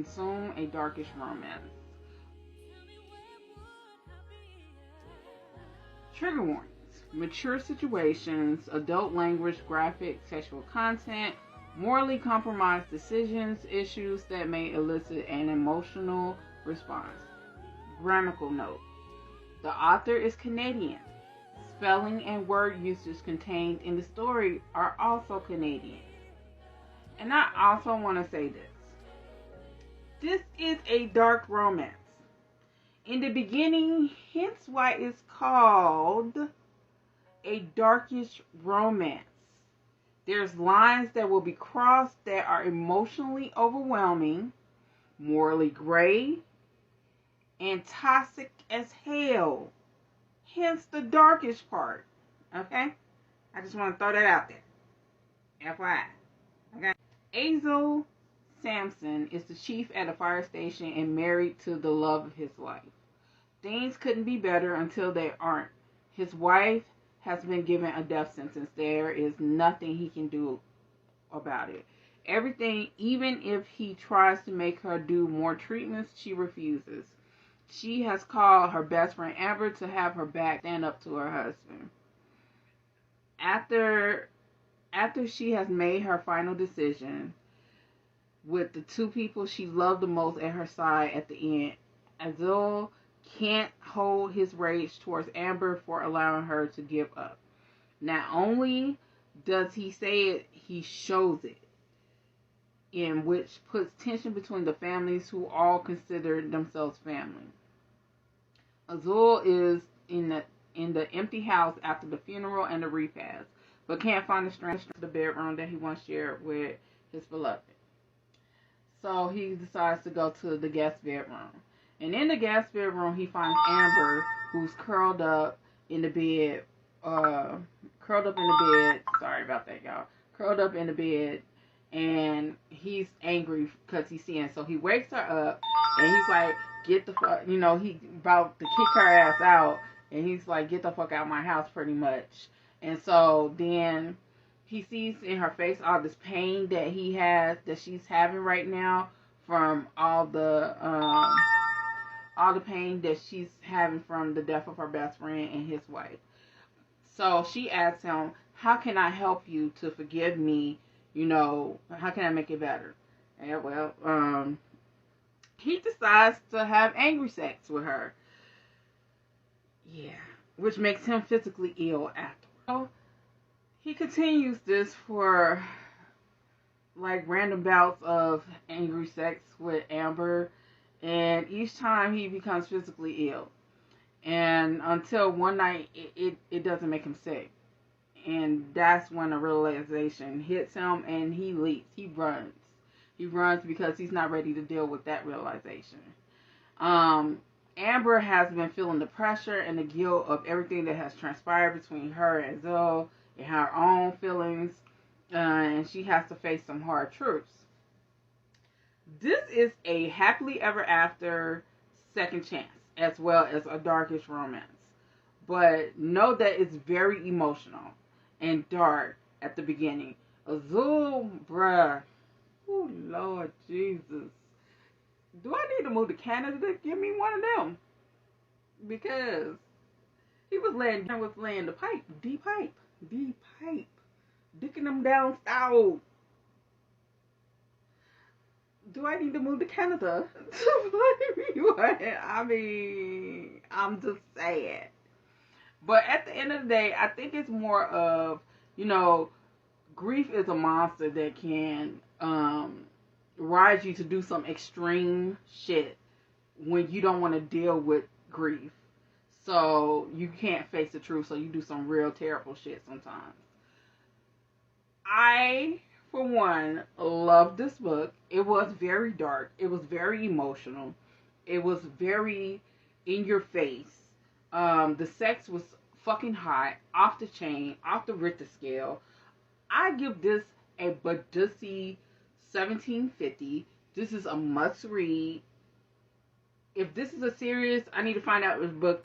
consume a darkish romance. Trigger warnings. Mature situations, adult language, graphic, sexual content, morally compromised decisions, issues that may elicit an emotional response. Grammatical note. The author is Canadian. Spelling and word usage contained in the story are also Canadian. And I also want to say this. This is a dark romance. In the beginning, hence why it's called a darkish romance. There's lines that will be crossed that are emotionally overwhelming, morally gray, and toxic as hell. Hence the darkish part. Okay? I just want to throw that out there. FYI. Okay? Azel Sampson is the chief at a fire station and married to the love of his life. Things couldn't be better until they aren't. His wife has been given a death sentence. There is nothing he can do about it. Everything, even if he tries to make her do more treatments, she refuses. She has called her best friend Amber to have her back stand up to her husband. After she has made her final decision, with the two people she loved the most at her side at the end, Azul can't hold his rage towards Amber for allowing her to give up. Not only does he say it, he shows it, in which puts tension between the families who all consider themselves family. Azul is in the empty house after the funeral and the repast, but can't find the strength to the bedroom that he once shared with his beloved. So he decides to go to the guest bedroom. And in the guest bedroom, he finds Amber, who's curled up in the bed. Sorry about that, y'all. Curled up in the bed. And he's angry because he's seeing. So he wakes her up. And he's like, get the fuck, he about to kick her ass out. And he's like, get the fuck out of my house, pretty much. And so then he sees in her face all this pain that she's having right now from all the pain that she's having from the death of her best friend and his wife. So she asks him, how can I help you to forgive me? How can I make it better? And he decides to have angry sex with her. Yeah, which makes him physically ill after. So he continues this for like random bouts of angry sex with Amber. And each time he becomes physically ill. And until one night, it doesn't make him sick. And that's when a realization hits him and he leaves. He runs. He runs because he's not ready to deal with that realization. Amber has been feeling the pressure and the guilt of everything that has transpired between her and Zoe and her own feelings. And she has to face some hard truths. This is a happily ever after second chance, as well as a darkish romance. But know that it's very emotional and dark at the beginning. Azul, bruh. Oh, Lord Jesus. Do I need to move to Canada to give me one of them? Because he was laying the pipe, D-pipe, dicking them down south. Do I need to move to Canada to find me one? I mean, I'm just saying. But at the end of the day, I think it's more of, grief is a monster that can rise you to do some extreme shit when you don't want to deal with grief. So you can't face the truth, so you do some real terrible shit sometimes. I, for one, love this book. It was very dark. It was very emotional. It was very in your face. The sex was fucking hot, off the chain, off the Richter scale. I give this a Badussy 1750. This is a must read. If this is a series, I need to find out if book